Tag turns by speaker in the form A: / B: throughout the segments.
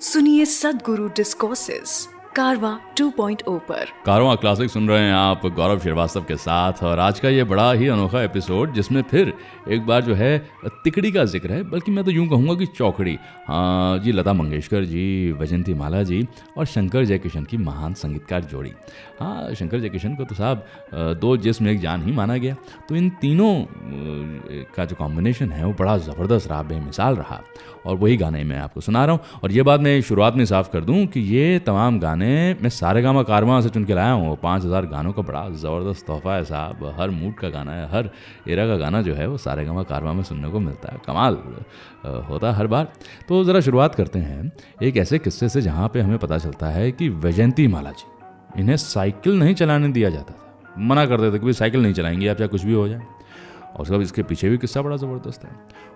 A: सुनिए सदगुरु डिस्कोर्सेस कारवा 2.0 पर।
B: कारवां क्लासिक सुन रहे हैं आप गौरव श्रीवास्तव के साथ, और आज का ये बड़ा ही अनोखा एपिसोड जिसमें फिर एक बार जो है तिकड़ी का जिक्र है, बल्कि मैं तो यूँ कहूँगा कि चौकड़ी। हाँ जी, लता मंगेशकर जी, वैजयंती माला जी और शंकर जयकिशन की महान संगीतकार जोड़ी। हाँ, शंकर जयकिशन को तो साहब दो जिस्म एक जान ही माना गया, तो इन तीनों का जो कॉम्बिनेशन है वो बड़ा ज़बरदस्त रहा, बेमिसाल रहा, और वही गाने मैं आपको सुना रहा हूँ। और ये बात मैं शुरुआत में साफ कर दूँ कि ये तमाम गाने मैं सारेगामा कारवां से चुन के लाया हूँ। 5000 गानों का बड़ा ज़बरदस्त तोहफा है साहब, हर मूड का गाना है, हर एरा का गाना जो है वो सारेगामा कारवां में सुनने को मिलता है। कमाल होता है हर बार। तो ज़रा शुरुआत करते हैं एक ऐसे किस्से से जहाँ पे हमें पता चलता है कि वैजयंती माला जी, इन्हें साइकिल नहीं चलाने दिया जाता था, मना कर देते कि भाई साइकिल नहीं चलाएंगे आप, चाहे कुछ भी हो जाए। और सब इसके पीछे भी किस्सा बड़ा ज़बरदस्त है।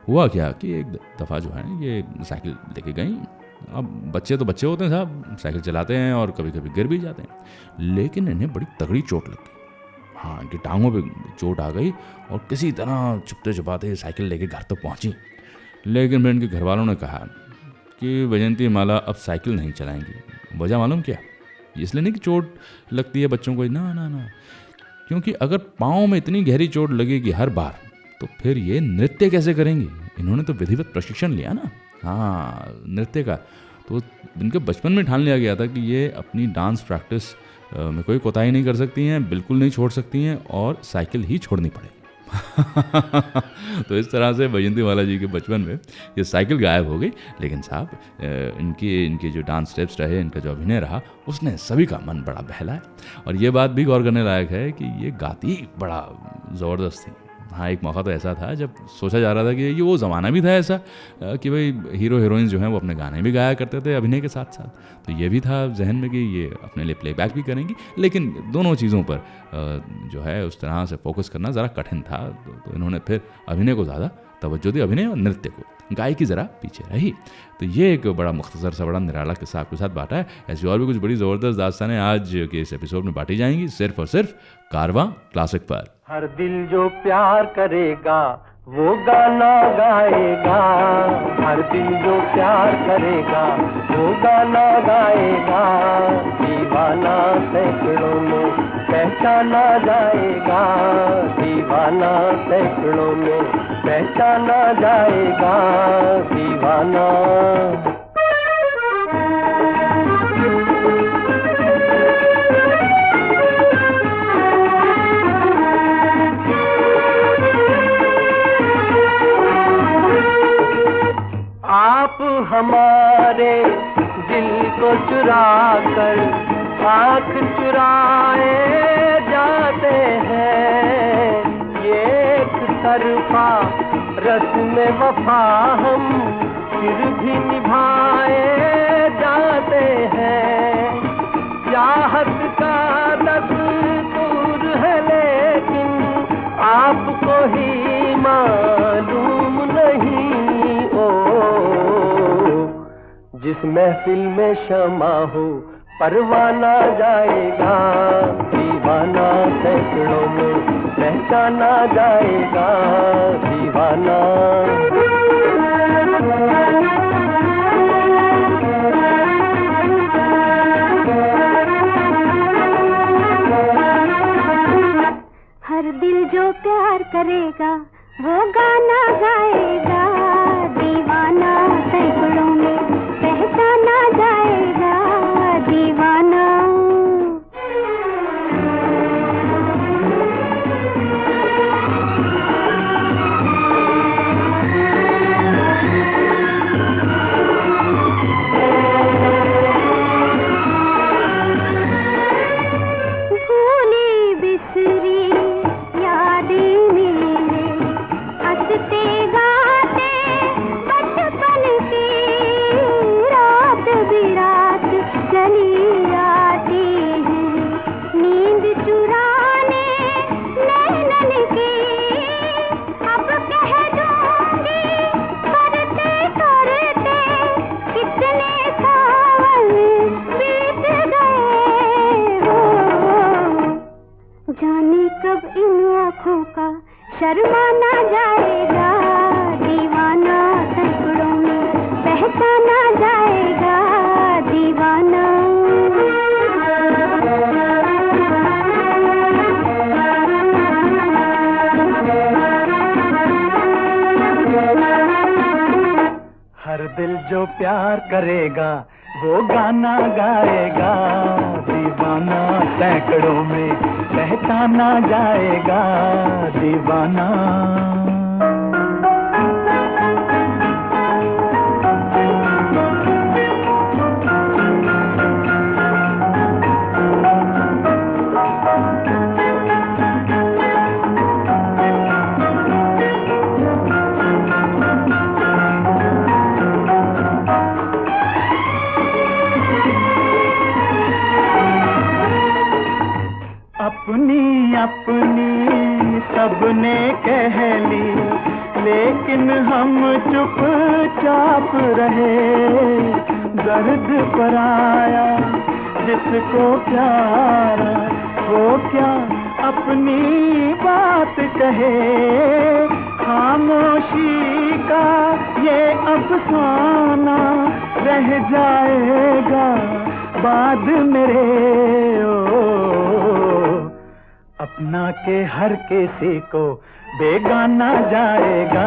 B: हुआ क्या कि एक दफ़ा जो है ये साइकिल लेके गई। अब बच्चे तो बच्चे होते हैं साहब, साइकिल चलाते हैं और कभी कभी गिर भी जाते हैं, लेकिन इन्हें बड़ी तगड़ी चोट लग गई। हाँ, इनकी टांगों पे चोट आ गई और किसी तरह छुपते छुपाते साइकिल लेके घर तक पहुंची। लेकिन फिर इनके घर वालों ने कहा कि वैजयंती माला अब साइकिल नहीं चलाएंगी। वजह मालूम क्या? इसलिए नहीं कि चोट लगती है बच्चों को, ना ना ना, क्योंकि अगर पाँव में इतनी गहरी चोट लगेगी हर बार तो फिर ये नृत्य कैसे करेंगी। इन्होंने तो विधिवत प्रशिक्षण लिया ना, हाँ, नृत्य का। तो इनके बचपन में ठान लिया गया था कि ये अपनी डांस प्रैक्टिस में कोई कोताही नहीं कर सकती हैं, बिल्कुल नहीं छोड़ सकती हैं, और साइकिल ही छोड़नी पड़ेगी। तो इस तरह से वैजयंती माला जी के बचपन में ये साइकिल गायब हो गई, लेकिन साहब इनके जो डांस स्टेप्स रहे, इनका जो अभिनय रहा, उसने सभी का मन बड़ा बहलाया। और ये बात भी गौर करने लायक है कि ये गाती बड़ा ज़बरदस्त थी। हाँ, एक मौका तो ऐसा था जब सोचा जा रहा था कि ये वो ज़माना भी था ऐसा कि भाई हीरो हीरोइंस जो हैं वो अपने गाने भी गाया करते थे अभिनय के साथ साथ। तो ये भी था जहन में कि ये अपने लिए प्लेबैक भी करेंगी, लेकिन दोनों चीज़ों पर जो है उस तरह से फोकस करना ज़रा कठिन था। तो इन्होंने फिर अभिनय को ज़्यादा तवज्जो दी, अभिनय और नृत्य को, गायकी ज़रा पीछे रही। तो ये एक बड़ा मुख्तसर सा बड़ा निराला किस्सा आपके साथ बांटा है। ऐसी और भी कुछ बड़ी ज़बरदस्त दास्तानें आज के इस एपिसोड में बांटी जाएंगी, सिर्फ और सिर्फ कारवां क्लासिक पर।
C: हर दिल जो प्यार करेगा वो गाना गाएगा, हर दिल जो प्यार करेगा वो गाना गाएगा, दीवाना सैकड़ों में पहचाना जाएगा, दीवाना सैकड़ों में पहचाना जाएगा, दीवाना। आप हमारे दिल को चुरा कर आँख चुराए जाते हैं, ये एक तरफा रस्म वफा हम फिर भी निभाए जाते हैं, चाहत का दस्तूर है लेकिन आपको ही मालूम नहीं। जिस महफिल में शमा हो परवाना जाएगा, दीवाना सैकड़ों में पहचाना जाएगा, दीवाना।
D: हर दिल जो प्यार करेगा वो गाना गाएगा, दीवाना सैकड़ों में पहचाना जाएगा, दीवाना। भूली बिसरी यादें मेरे हंसते गाते बचपन की, रात बिरात चली आती है नींद चुराने नैनन की, अब कह दूंगी करते करते कितने साल बीत गए हो, जाने कब इन आँखों का शर्माना जाएगा, दीवाना सैकड़ों में पहचाना जाएगा,
C: जो प्यार करेगा वो गाना गाएगा, दीवाना सैकड़ों में पहचाना जाएगा, दीवाना। अपनी अपनी सबने कह ली, लेकिन हम चुपचाप रहे। दर्द पर आया जिसको प्यारा, वो क्या अपनी बात कहे। खामोशी का ये अफसाना रह जाएगा बाद मेरे। अपना के हर किसी को बेगाना जाएगा,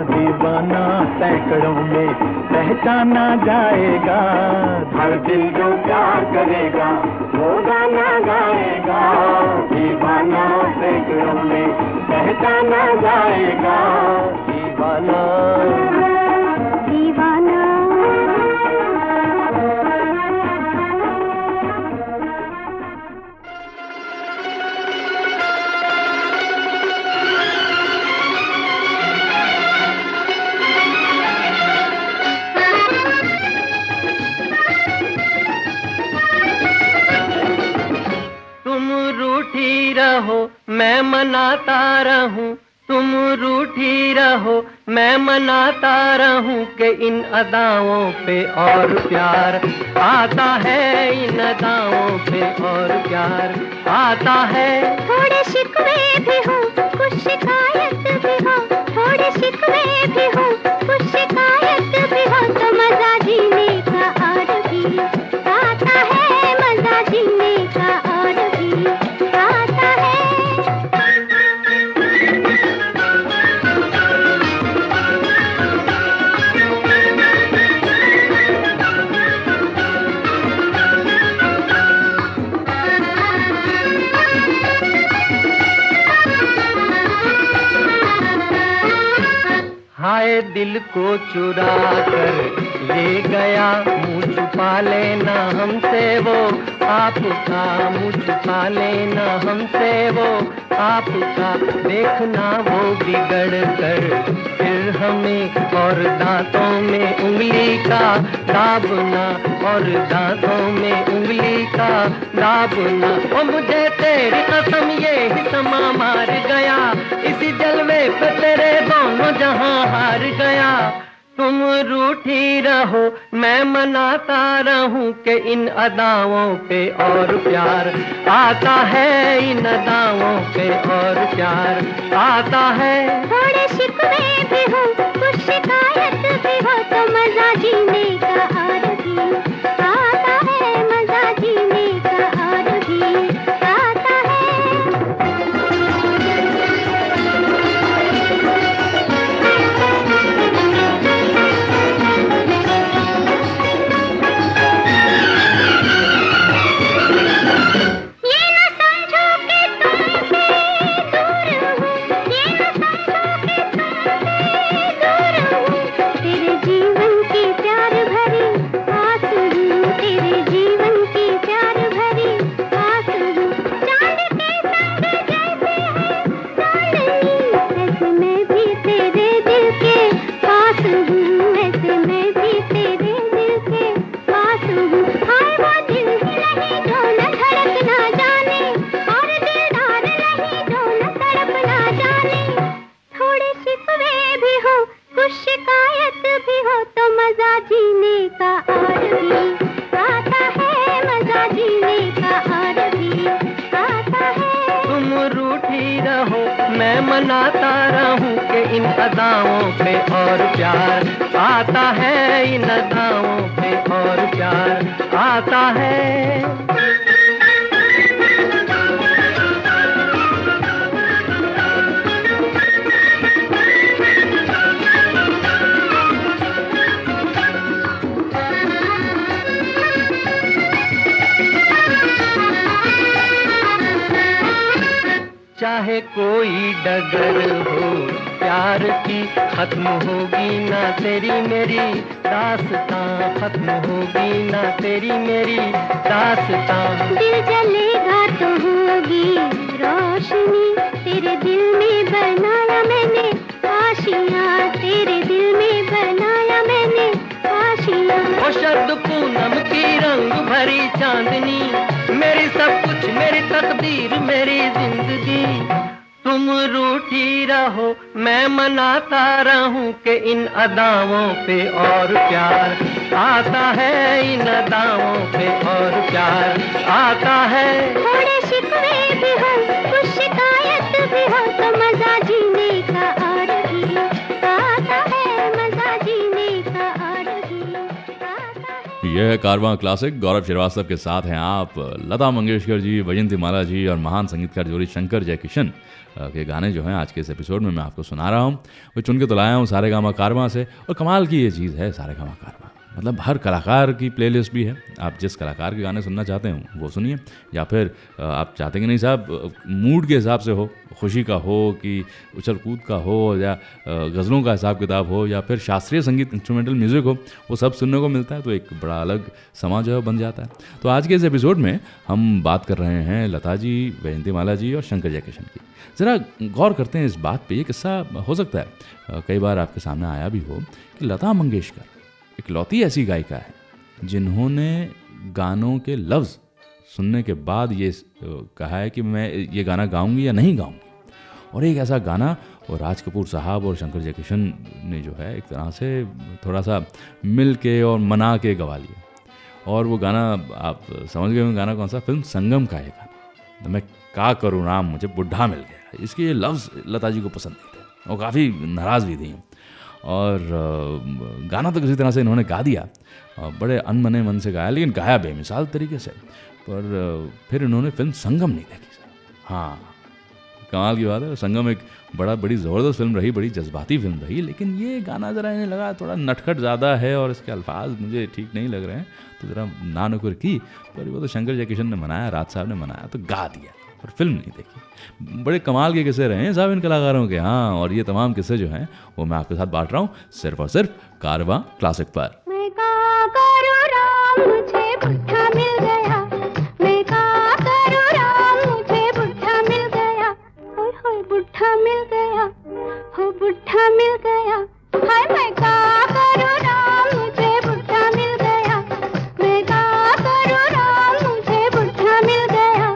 C: दीवाना सैकड़ों में पहचाना जाएगा। हर दिल जो प्यार करेगा वो गाना गाएगा, दीवाना सैकड़ों में पहचाना जाएगा, दीवाना दीवाना।
E: रहो मैं मनाता रहूं, तुम रूठी रहो मैं मनाता रहूं कि इन अदाओं पे और प्यार आता है, इन अदाओं पे और प्यार आता है।
D: थोड़े शिकवे भी हो कुछ शिकायत भी हो, थोड़े शिकवे भी हो कुछ शिकायत भी हो, तो मजा जीने का और भी आता है, मजा जीने का और भी आता है।
E: हाय दिल को चुरा कर ले गया, मुँह छुपा लेना हमसे वो आपका, मुँह छुपा लेना हमसे वो आपका। देखना वो बिगड़ कर फिर हमें और दांतों में उंगली का दाबना, और दांतों में उंगली का दाबना। ओ मुझे तेरी कसम ये ही समा मार गया, इसी जलवे पे तेरे दोनों जहां हार गया। तुम रूठी रहो मैं मनाता रहूं कि इन अदाओं पे और प्यार आता है, इन अदाओं पे और प्यार आता है।
D: थोड़े शिकवे भी हो कुछ शिकायत भी हो, तो मजा जीने का और भी आता है, मजा जीने का और भी आता है।
E: मैं मनाता रहूं कि इन अदाओं पे और प्यार आता है, इन अदाओं पे और प्यार आता है। चाहे कोई डगर हो प्यार की, खत्म होगी ना तेरी मेरी दास्तां, खत्म होगी ना तेरी मेरी दास्तां।
D: दिल जलेगा तो होगी रोशनी, तेरे दिल में बनाया मैंने आशियाँ, तेरे दिल में बनाया मैंने आशियाँ।
E: ओ शरद पूनम की रंग भरी चांदनी, मेरी सब कुछ, मेरी तकदीर, मेरी जिंदगी। तुम रूठी रहो मैं मनाता रहूं कि इन अदाओं पे और प्यार आता है, इन अदाओं पे और प्यार आता है।
D: थोड़े शिकवे भी हो कुछ शिकायत भी हो तो मजा जीने का और भी आता है, मजा जीने का और भी आता है।
B: यह है कारवां क्लासिक। गौरव श्रीवास्तव के साथ हैं आप। लता मंगेशकर जी, वैजयंती माला जी और महान संगीतकार जोड़ी शंकर जयकिशन के गाने जो हैं आज के इस एपिसोड में मैं आपको सुना रहा हूँ। वो चुन के तो लाया हूँ सारेगामा कारवां से। और कमाल की ये चीज़ है सारेगामा कारवां, मतलब हर कलाकार की प्लेलिस्ट भी है। आप जिस कलाकार के गाने सुनना चाहते हो वो सुनिए, या फिर आप चाहते कि नहीं साहब मूड के हिसाब से हो, खुशी का हो कि उछल कूद का हो, या गज़लों का हिसाब किताब हो, या फिर शास्त्रीय संगीत इंस्ट्रूमेंटल म्यूज़िक हो, वो सब सुनने को मिलता है। तो एक बड़ा अलग समा जो है बन जाता है। तो आज के इस एपिसोड में हम बात कर रहे हैं लता जी, वैजयंती माला जी और शंकर जयकिशन की। ज़रा गौर करते हैं इस बात पे। ये किस्सा हो सकता है कई बार आपके सामने आया भी हो कि लता मंगेशकर इकलौती ऐसी गायिका है जिन्होंने गानों के लफ्ज़ सुनने के बाद ये कहा है कि मैं ये गाना गाऊंगी या नहीं गाऊंगी। और एक ऐसा गाना और राज कपूर साहब और शंकर जयकिशन ने जो है एक तरह से थोड़ा सा मिल के और मना के गवा लिया। और वो गाना आप समझ गए हो गाना कौन सा, फिल्म संगम का है गाना, मैं का करूँ राम मुझे बुढ़ा मिल गया। इसके ये लफ्ज़ लता जी को पसंद नहीं थे और काफ़ी नाराज़ भी थी। और गाना तो किसी तरह से इन्होंने गा दिया, बड़े अनमने मन से गाया, लेकिन गाया बेमिसाल तरीके से। पर फिर इन्होंने फिल्म संगम नहीं देखी सर। हाँ, कमाल की बात है। संगम एक बड़ी ज़बरदस्त फिल्म रही, बड़ी जज्बाती फिल्म रही, लेकिन ये गाना ज़रा इन्हें लगा थोड़ा नटखट ज़्यादा है और इसके अल्फाज मुझे ठीक नहीं लग रहे हैं, तो ज़रा नानुकुर की। पर वो तो शंकर जयकिशन ने मनाया, राज साहब ने मनाया, तो गा दिया और फिल्म नहीं देखी। बड़े कमाल के किस्से रहे हैं साहब इन कलाकारों के। हाँ, और ये तमाम किस्से जो हैं वो मैं आपके साथ बांट रहा हूँ सिर्फ और सिर्फ कारवां क्लासिक पर।
D: मैं का करूँ राम मुझे बुढ़ा मिल गया, मैं का करूँ राम मुझे बुढ़ा मिल गया, होय होय बुढ़ा मिल गया, हो बुढ़ा मिल गया, हाय मैं का करूँ राम मुझे बुढ़ा मिल गया, मैं का करूँ राम मुझे बुढ़ा मिल गया।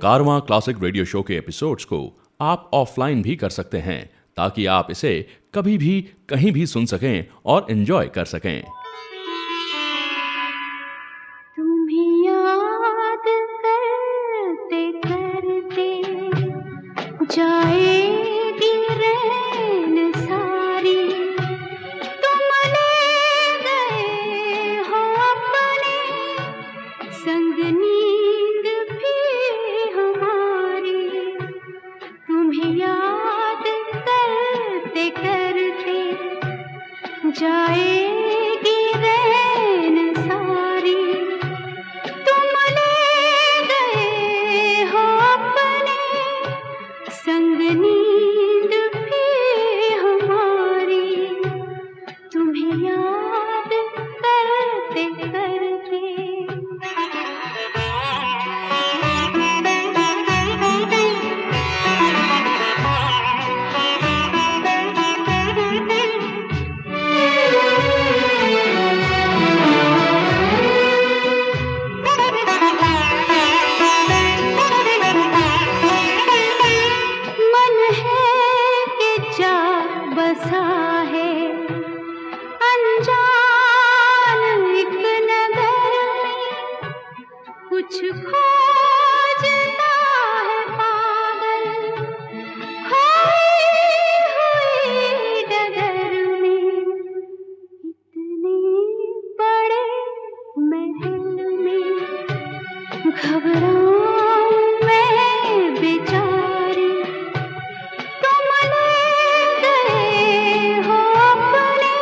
B: कारवां क्लासिक रेडियो शो के एपिसोड्स को आप ऑफलाइन भी कर सकते हैं ताकि आप इसे कभी भी कहीं भी सुन सकें और एंजॉय कर सकें।
D: तुम्हें याद करते करते जाएगी रैन सारी, तुम ले गए हो अपने संग नींद भी हमारी। तुम्हें याद करते करते जाएगी रैन सारी, तुम ले गए हो अपने संग नींद भी हमारी। तुम्हें याद करते करते मन है कि जा बसा है अनजान एक नगर में, कुछ खोजता है पागल खोई हुई डगर में। इतने बड़े महल में घबराऊं मैं बेचारी, तुम ले गए हो अपने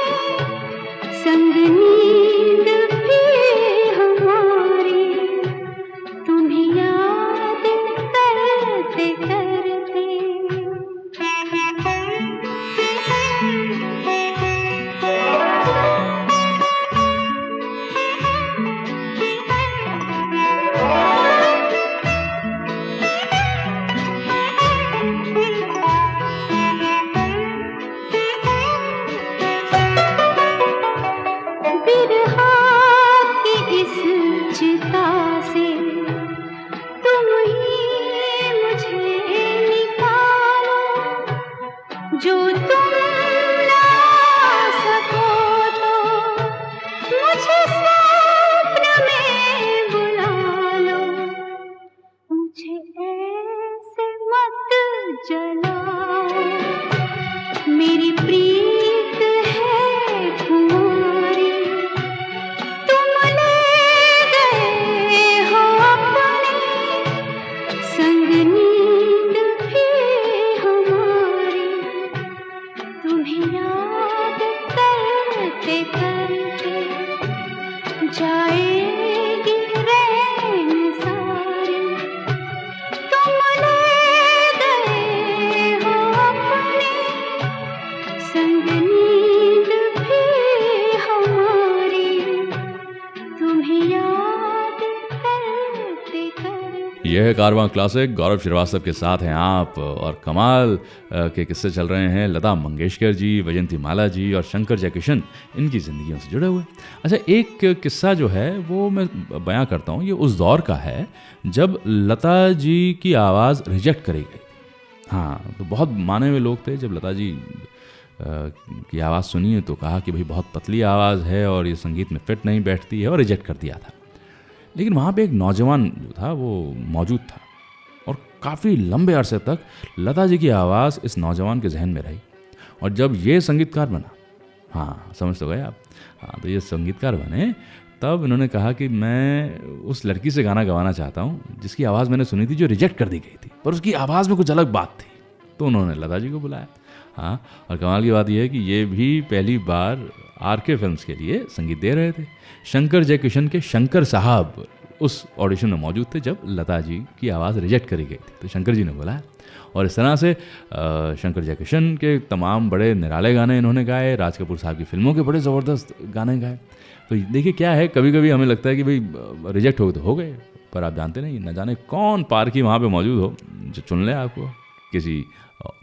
D: संग नींद भी हमारी। तुम्हें याद करते करते बिरहा की इस चिता से तुम ही मुझे निकालो, जो तुम ना सको तो मुझे स्वप्न में बुला लो। मुझे ऐसे मत जलाओ, मेरी प्रीत है कुंवारी। तुम ले गए हो अपने संग नींद भी हमारी। तुम्हें याद करते करते जाएगी रैन सारी, तुम ले गए हो अपने संग नींद भी हमारी। तुम्हें याद करते करते
B: यह है कारवां क्लासिक, गौरव श्रीवास्तव के साथ हैं आप। और कमाल के किस्से चल रहे हैं लता मंगेशकर जी, वैजयंती माला जी और शंकर जयकिशन इनकी ज़िंदगियों से जुड़े हुए। अच्छा, एक किस्सा जो है वो मैं बयां करता हूँ, ये उस दौर का है जब लता जी की आवाज़ रिजेक्ट करी गई। हाँ, तो बहुत माने हुए लोग थे। जब लता जी की आवाज़ सुनी तो कहा कि भाई बहुत पतली आवाज़ है और ये संगीत में फिट नहीं बैठती है, और रिजेक्ट कर दिया था। लेकिन वहाँ पे एक नौजवान जो था वो मौजूद था और काफ़ी लंबे अरसे तक लता जी की आवाज़ इस नौजवान के जहन में रही। और जब ये संगीतकार बना, हाँ समझ तो गए आप, हाँ तो ये संगीतकार बने, तब इन्होंने कहा कि मैं उस लड़की से गाना गवाना चाहता हूँ जिसकी आवाज़ मैंने सुनी थी, जो रिजेक्ट कर दी गई थी, पर उसकी आवाज़ में कुछ अलग बात थी। तो उन्होंने लता जी को बुलाया। हाँ, और कमाल की बात यह है कि ये भी पहली बार आरके फिल्म्स के लिए संगीत दे रहे थे। शंकर जयकिशन के शंकर साहब उस ऑडिशन में मौजूद थे जब लता जी की आवाज़ रिजेक्ट करी गई थी, तो शंकर जी ने बुलाया। और इस तरह से शंकर जयकिशन के तमाम बड़े निराले गाने इन्होंने गाए, राज कपूर साहब की फिल्मों के बड़े ज़बरदस्त गाने गाए। तो देखिए क्या है, कभी कभी हमें लगता है कि भाई रिजेक्ट हो तो हो गए, पर आप जानते नहीं, न जाने कौन पार्की वहाँ पे मौजूद हो जो चुन ले आपको किसी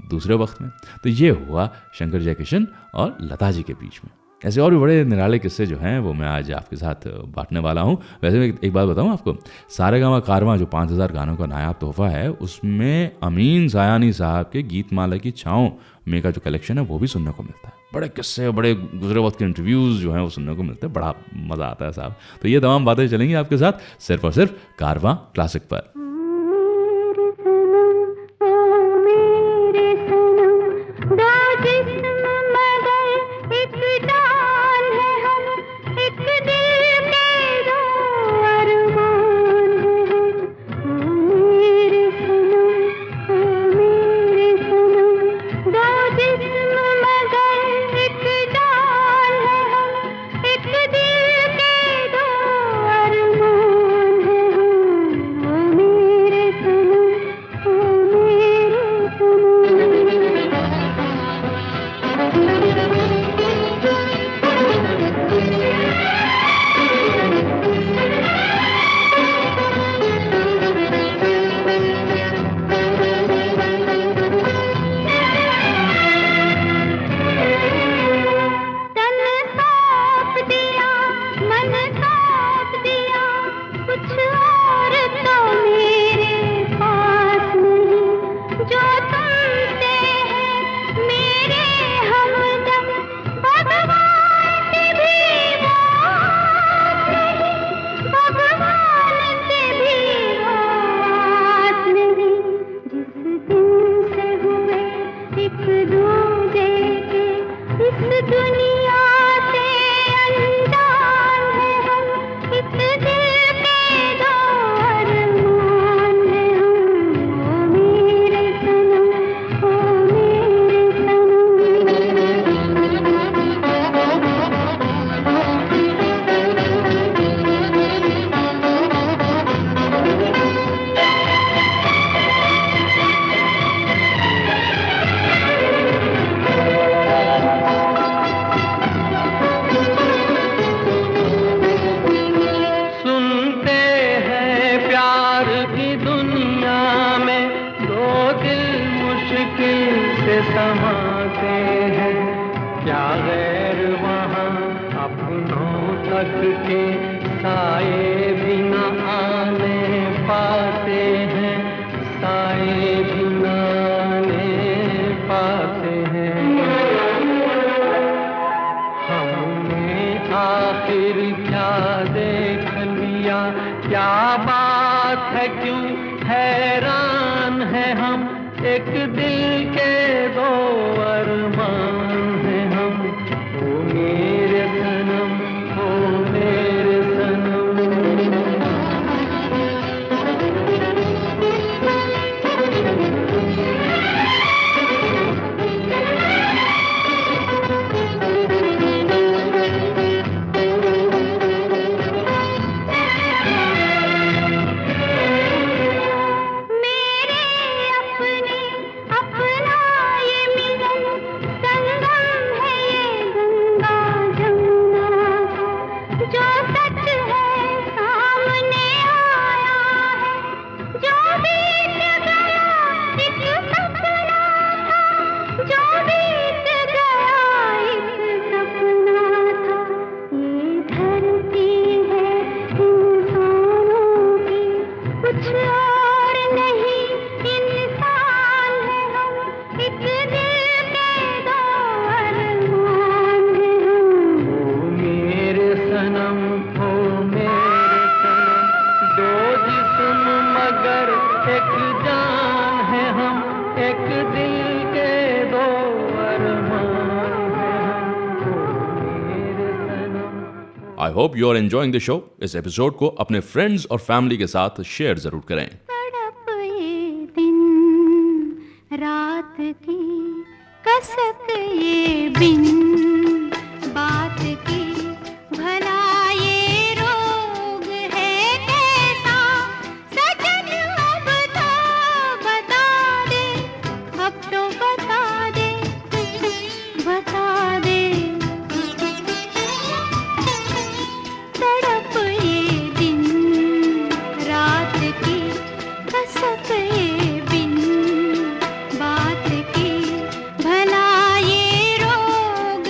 B: दूसरे वक्त में। तो ये हुआ शंकर जयकिशन और लता जी के बीच में। ऐसे और भी बड़े निराले किस्से जो हैं वो मैं आज आपके साथ बांटने वाला हूँ। वैसे मैं एक बात बताऊँ आपको, सारेगामा कारवां जो 5000 गानों का नायाब तोहफा है, उसमें अमीन सायानी साहब के गीतमाला की छाँव में का जो कलेक्शन है वो भी सुनने को मिलता है। बड़े किस्से, बड़े गुजरे वक्त के इंटरव्यूज़ जो हैं वो सुनने को मिलते हैं, बड़ा मज़ा आता है साहब। तो ये तमाम बातें चलेंगी आपके साथ सिर्फ और सिर्फ कारवां क्लासिक पर। I hope you are enjoying the show. इस एपिसोड को अपने फ्रेंड्स और फैमिली के साथ शेयर जरूर करें।
D: तड़प ये दिन रात की कसक ये बिन बात की भला ये रोग है कैसा सजन अब तो बता दे, अब तो बता दे, बता दे। तड़प ये दिन रात की कसक ये बिन बात की भला ये रोग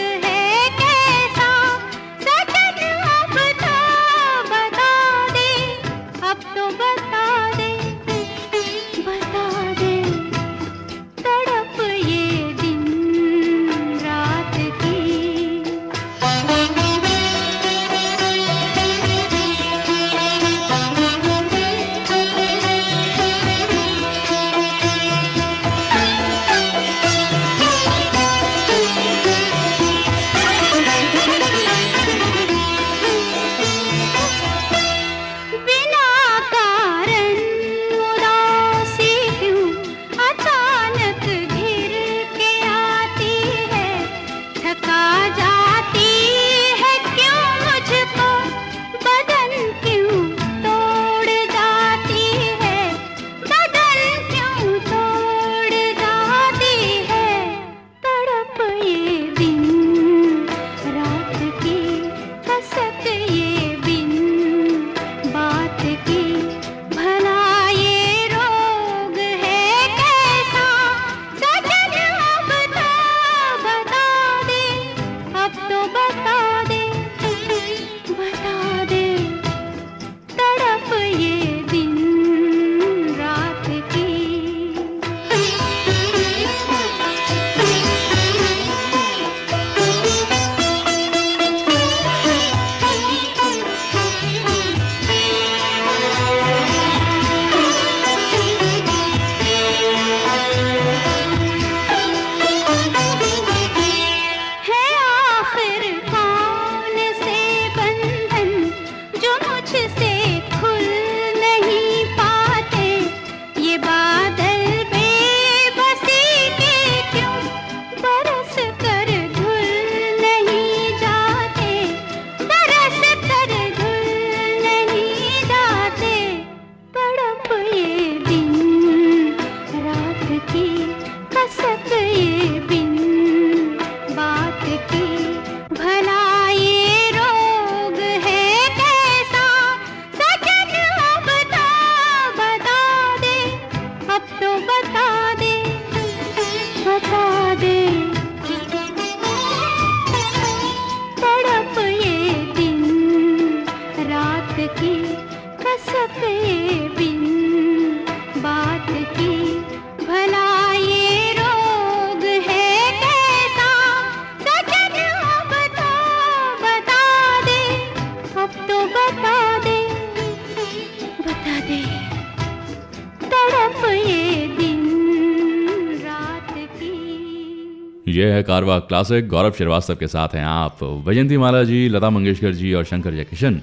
B: ये है कारवा क्लासिक। गौरव श्रीवास्तव के साथ हैं आप। वैजयंती माला जी, लता मंगेशकर जी और शंकर जयकिशन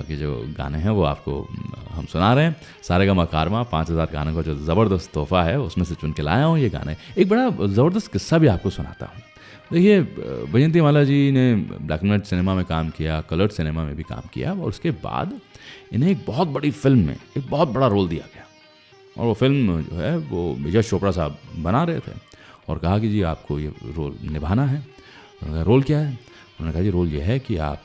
B: के जो गाने हैं वो आपको हम सुना रहे हैं। सारेगामा कारवा 5000 गानों का जो ज़बरदस्त तोहफा है उसमें से चुन के लाया हूँ ये गाने। एक बड़ा ज़बरदस्त किस्सा भी आपको सुनाता हूँ। देखिए, वैजयंती माला जी ने ब्लैक एंड वाइट सिनेमा में काम किया, कलर्ड सिनेमा में भी काम किया, और उसके बाद इन्हें एक बहुत बड़ी फिल्म में एक बहुत बड़ा रोल दिया गया। और वो फिल्म जो है वो मेजर चोपड़ा साहब बना रहे थे और कहा कि जी आपको ये रोल निभाना है। उन्होंने कहा रोल क्या है? उन्होंने कहा जी रोल ये है कि आप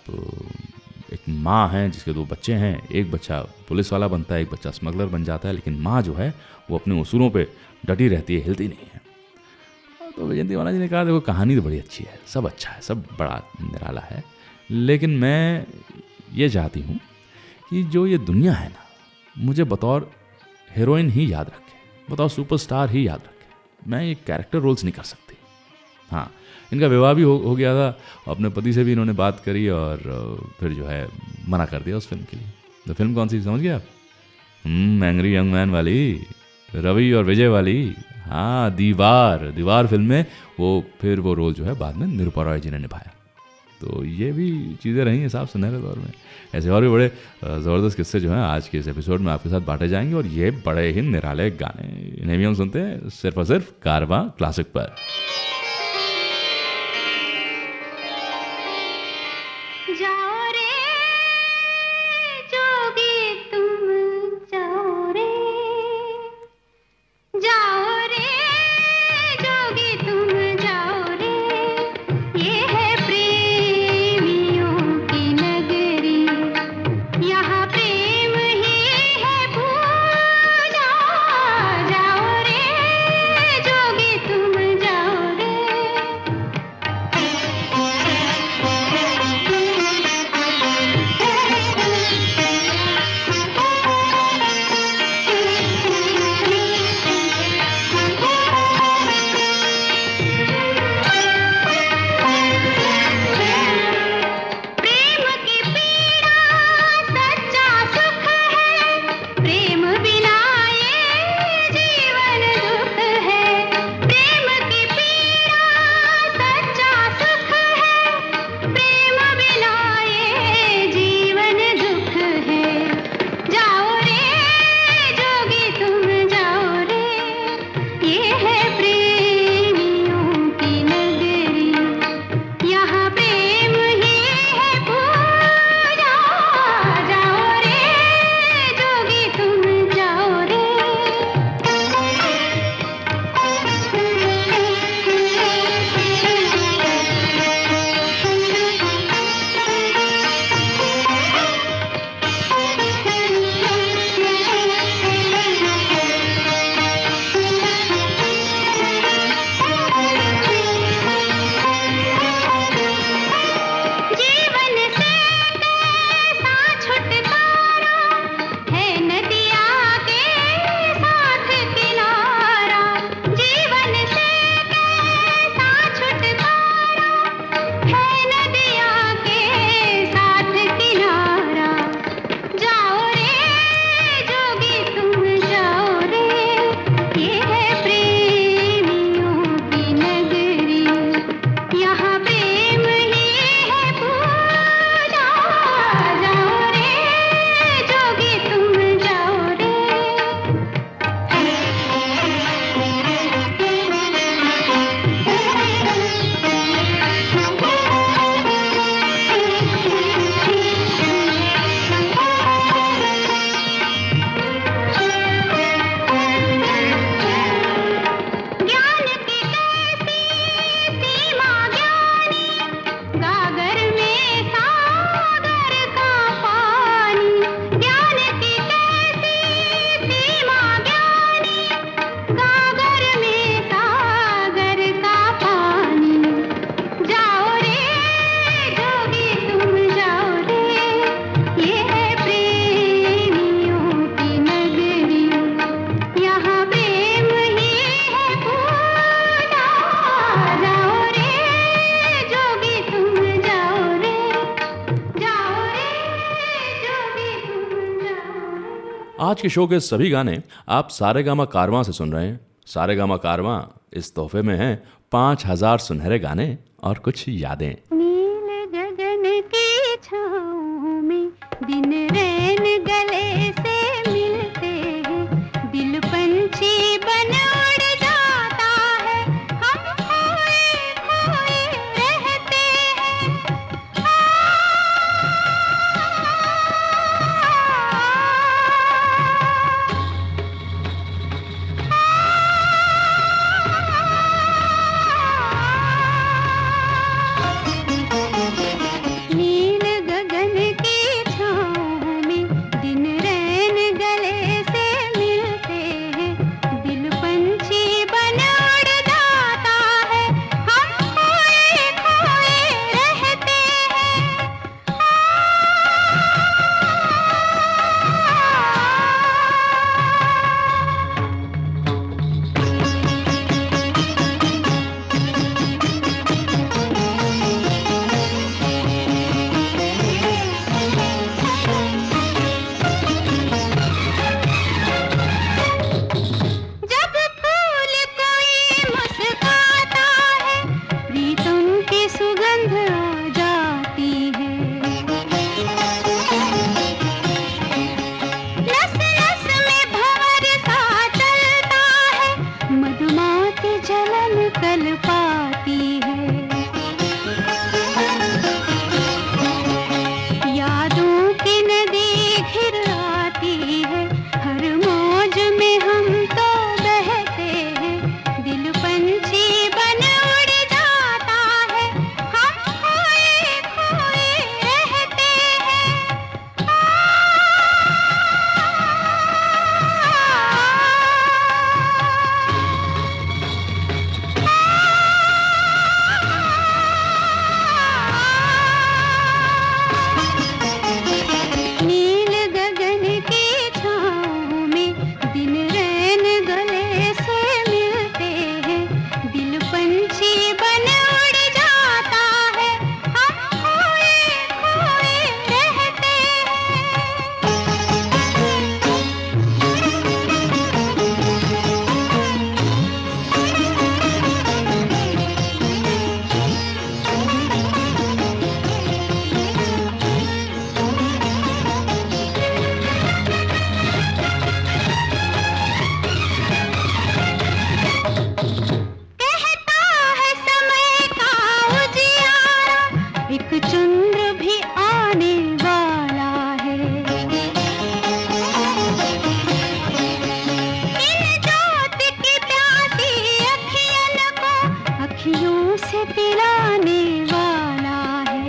B: एक माँ हैं जिसके 2 बच्चे हैं, एक बच्चा पुलिस वाला बनता है, एक बच्चा स्मगलर बन जाता है, लेकिन माँ जो है वो अपने उसूलों पे डटी रहती है, हिलती नहीं है। तो वैजयंती माला जी ने कहा देखो कहानी तो बड़ी अच्छी है, सब अच्छा है, सब बड़ा निराला है, लेकिन मैं ये चाहती हूँ कि जो ये दुनिया है ना, मुझे बतौर हीरोइन ही याद रखे, बतौर सुपरस्टार ही याद रखे। मैं ये कैरेक्टर रोल्स नहीं कर सकती। हाँ, इनका विवाह भी हो गया था, अपने पति से भी इन्होंने बात करी और फिर जो है मना कर दिया उस फिल्म के लिए। तो फिल्म कौन सी समझ गए आप? एंग्री यंग मैन वाली, रवि और विजय वाली। हाँ, दीवार फिल्म में फिर वो रोल जो है बाद में निरूपा रॉय जी ने निभाया। तो ये भी चीज़ें रही हैं साहब सुनहरे दौर में। ऐसे और भी बड़े ज़बरदस्त किस्से जो हैं आज के इस एपिसोड में आपके साथ बांटे जाएंगे, और ये बड़े ही निराले गाने, इन्हें भी हम सुनते हैं सिर्फ और सिर्फ कारवां क्लासिक पर।
D: जाओ रे जोगी तुम जाओ रे, जाओ रे जोगी तुम जाओ रे, ये है प्रेमियों की नगरी, यहाँ प्रेम ही है पूजा, जाओ रे जोगी तुम जाओ रे। प्रेम की पीड़ा सच्चा सुख है, प्रेम बिना ये जीवन दुख है। प्रेम की पीड़ा सच्चा सुख है, प्रेम बिना ये जीवन दुख है, जाओ रे जोगी तुम जाओ रे, ये है प्रेमियों की नगरी, यहाँ प्रेम ही है पूजा, जाओ रे जोगी तुम जाओ रे। जीवन से कैसा छुटकारा है नदिया के साथ किनारा, जीवन से कैसा छुटकारा है नदिया के साथ किनारा, जाओ रे जोगी तुम जाओ रे, ये है प्रेमियों की नगरी, यहाँ प्रेम ही है पूजा, जाओ रे जोगी तुम जाओ रे। ज्ञान की कैसी सीमा ज्ञानी, गागर में सागर का पानी, ज्ञान की कैसी सीमा ज्ञानी, गागर में सागर का पानी, जाओ रे जोगी तुम जाओ रे, ये है प्रेमियों की नगरी, यहाँ प्रेम ही है पूजा, जाओ रे जोगी तुम जाओ रे, जाओ रे जोगी तुम जाओ रे।
B: आज के शो के सभी गाने आप सारेगामा कारवां से सुन रहे हैं। सारेगामा कारवां इस तोहफे में है 5000 सुनहरे गाने और कुछ यादें।
D: नील गगन की छाँव में दिन रैन गले से मिलते हैं, दिल पंछी बन उड़ जाता है, हम खोए खोए रहते हैं। नील गगन की छाँव में दिन रैन गले से मिलते हैं, दिल पंछी बन उड़ जाता है, हम खोए खोए रहते हैं। जब फूल कोई मुस्काता है, प्रीतम की सुगंध आ जाती है, नस नस में भंवर सा चलता है, मधुमाती जलन कल पाती है। यादों की नदी घिर आती है, हर मौज में हम तो बहते हैं, दिल पंछी बन उड़ जाता है, हम खोए खोए रहते हैं। नील गगन की छाँव में दिन रैन गले से मिलते हैं, दिल पंछी बन उड़ जाता है, हम खोए खोए रहते कहता है समय का उजियारा, एक चंद्र भी आने वाला है, इन जोत की प्यासी अखियन को अखियों से पिलाने वाला है।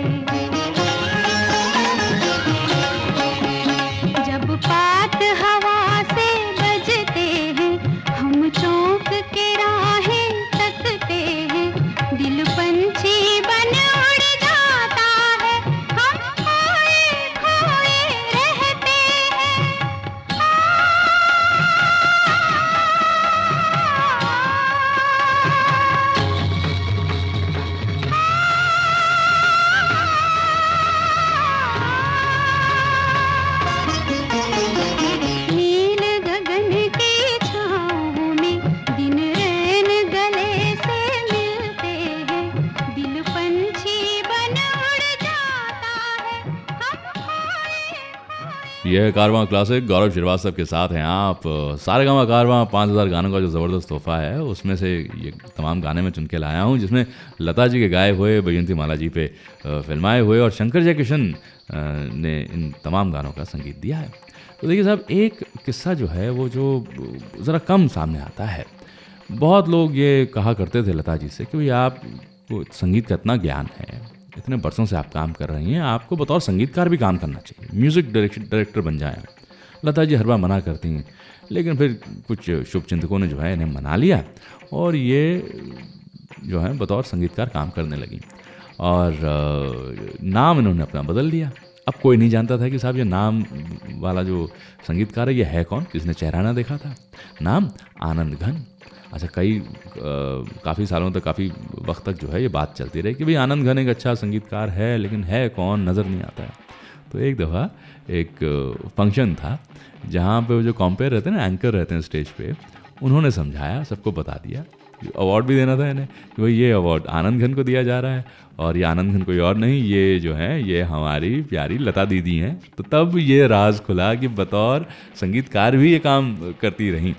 D: जब पात हवा से बजते हैं, हम चौंक के राहें तकते हैं, दिल पंछी बन उड़ जाता है, हम खोए खोए रहते हैं। नील गगन की छाँव में दिन रैन गले से मिलते हैं, दिल पंछी बन उड़ जाता है, हम खोए खोए।
B: यह कारवां क्लासिक गौरव श्रीवास्तव के साथ हैं आप। सारेगामा कारवां 5000 गानों का जो ज़बरदस्त तोहफा है, उसमें से ये तमाम गाने मैं चुन के लाया हूँ, जिसमें लता जी के गाए हुए, बैजयंती माला जी पे फिल्माए हुए और शंकर जयकिशन ने इन तमाम गानों का संगीत दिया है। तो देखिए साहब, एक किस्सा जो है वो जो ज़रा कम सामने आता है। बहुत लोग ये कहा करते थे लता जी से कि भाई आपको संगीत का इतना ज्ञान है, इतने बरसों से आप काम कर रही हैं, आपको बतौर संगीतकार भी काम करना चाहिए, म्यूज़िक डायरेक्टर बन जाएं। लता जी हर बार मना करती हैं, लेकिन फिर कुछ शुभचिंतकों ने जो है इन्हें मना लिया और ये जो है बतौर संगीतकार काम करने लगी और नाम इन्होंने अपना बदल दिया। अब कोई नहीं जानता था कि साहब ये नाम वाला जो संगीतकार है ये है कौन, किसने चेहरा ना देखा था। नाम आनंद घन। अच्छा, काफ़ी सालों तक, काफ़ी वक्त तक जो है ये बात चलती रही कि भाई आनंद घन एक अच्छा संगीतकार है, लेकिन है कौन नज़र नहीं आता है। तो एक दफ़ा एक फंक्शन था जहाँ पे वो जो कॉम्पेयर रहते हैं ना, एंकर रहते हैं स्टेज पे, उन्होंने समझाया, सबको बता दिया अवार्ड भी देना था इन्हें कि भाई ये अवार्ड आनंद घन को दिया जा रहा है, और ये आनंद घन कोई और नहीं, ये जो है ये हमारी प्यारी लता दीदी हैं। तो तब ये राज खुला कि बतौर संगीतकार भी ये काम करती रहीं।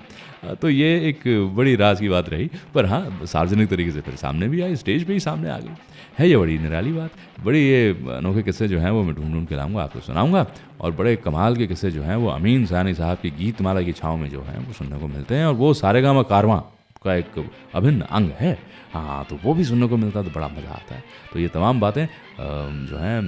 B: तो ये एक बड़ी राज की बात रही, पर हाँ सार्वजनिक तरीके से फिर सामने भी आई, स्टेज पे ही सामने आ गई है। ये बड़ी निराली बात, बड़ी ये अनोखे किस्से जो हैं वो मैं ढूंढ के लाऊंगा, आपको सुनाऊंगा। और बड़े कमाल के किस्से जो हैं वो अमीन सानी साहब की गीतमाला की छाँव में जो हैं वो सुनने को मिलते हैं, और वो सारेगामा कारवां का एक अभिन्न अंग है। हाँ, तो वो भी सुनने को मिलता है तो बड़ा मज़ा आता है। तो ये तमाम बातें जो हैं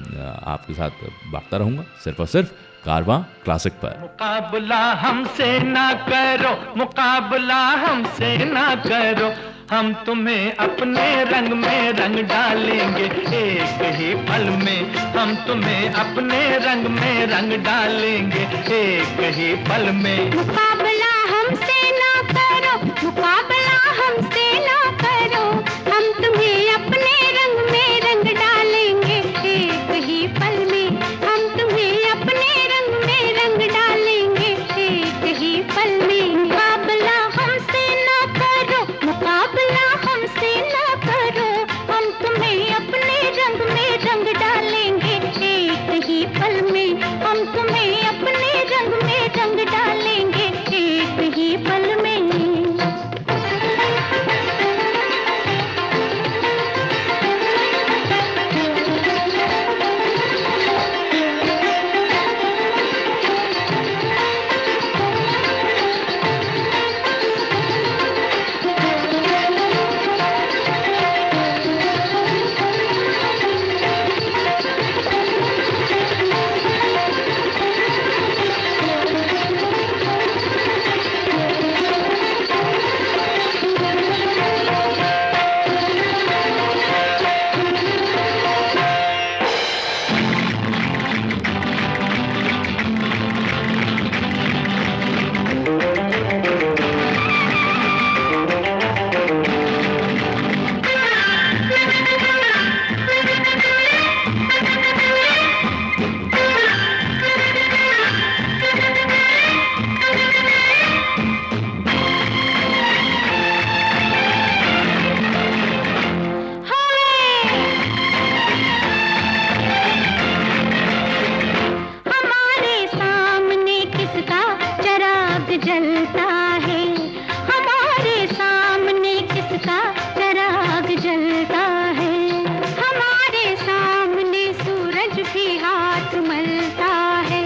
B: आपके साथ बांटता रहूँगा सिर्फ और सिर्फ कारवां क्लासिक पर।
C: मुकाबला हमसे ना करो, मुकाबला हमसे ना करो, हम तुम्हें अपने रंग में रंग डालेंगे एक ही पल में, हम तुम्हें अपने रंग में रंग डालेंगे एक ही पल में।
D: मुकाबला हमसे ना करो, मुकाबला हमसे ना करो, हम तुम्हें अपने रंग में रंग डालेंगे एक ही पल में, हम तुम्हें अपने रंग में रंग डालेंगे एक ही पल में। मुकाबला हमसे ना करो, मुकाबला हमसे ना करो, हम तुम्हें अपने रंग में रंग डालेंगे एक ही पल में, हम तुम्हें अपने रंग में रंग डालेंगे एक ही पल में। जलता है हमारे सामने, किसका चराग जलता है हमारे सामने, सूरज भी हाथ मलता है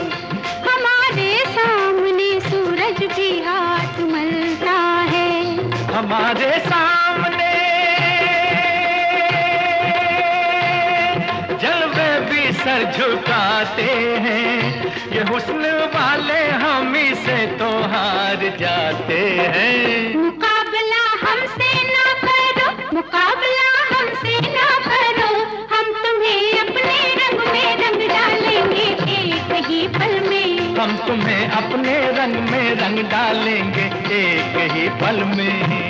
D: हमारे सामने, सूरज भी हाथ मलता है
C: हमारे सामने, जलवे भी सर झुकाते हैं, ये हुस्न वाले हम ही से तो हार जाते हैं।
D: मुकाबला हमसे ना करो, मुकाबला हमसे ना करो, हम तुम्हें अपने रंग में रंग डालेंगे एक ही पल में,
C: हम तुम्हें अपने रंग में रंग डालेंगे एक ही पल में।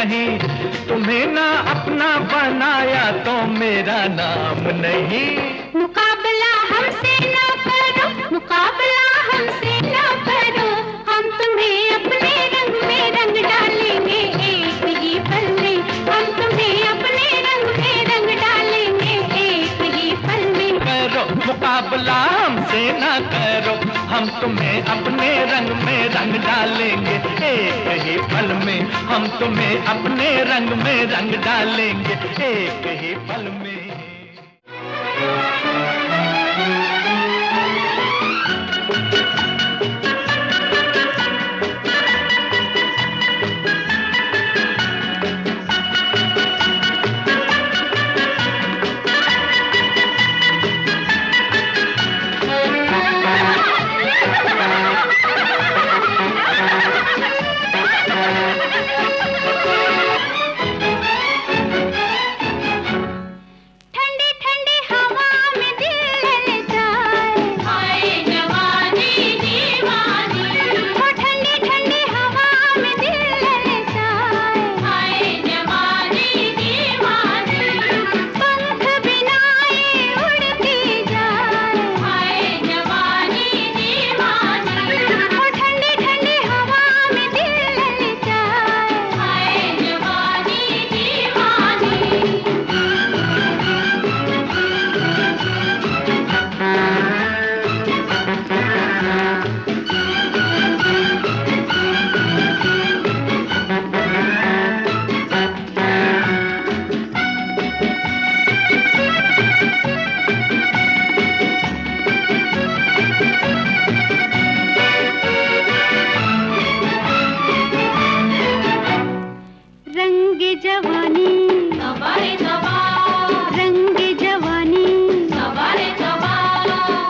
C: नहीं, तुम्हें ना अपना बनाया तो मेरा नाम नहीं।
D: मुकाबला हमसे ना करो, मुकाबला हमसे ना करो, हम तुम्हें अपने रंग में रंग डालेंगे एक ही पल में, हम तुम्हें अपने रंग में रंग डालेंगे एक ही पल में।
C: करो मुकाबला हमसे ना करो, हम तुम्हें अपने रंग में रंग डालेंगे एक ही पल में, हम तुम्हें अपने रंग में रंग डालेंगे एक ही पल में।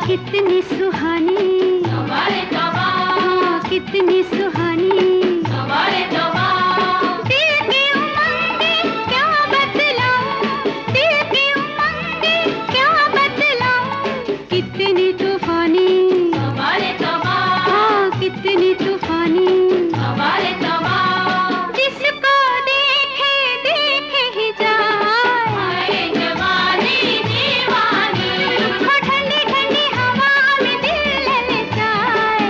C: कितनी सुहानी कितनी सुहानी दिल की उमंगे क्या बतलाऊं, दिल की उमंगे क्या बतलाऊं, कितनी तूफानी हाँ कितनी तूफानी, जिसको देखे देखे ही जाए हो ठंडी ठंडी हवा में दिल ललचाए,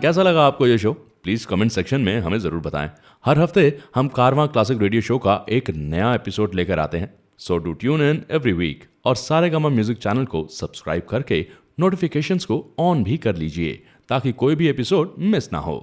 B: कैसा लगा आपको ये शो? प्लीज़ कमेंट सेक्शन में हमें ज़रूर बताएं। हर हफ्ते हम कारवां क्लासिक रेडियो शो का एक नया एपिसोड लेकर आते हैं। So do tune in every week और सारेगामा म्यूजिक चैनल को सब्सक्राइब करके नोटिफिकेशंस को ऑन भी कर लीजिए ताकि कोई भी एपिसोड मिस ना हो।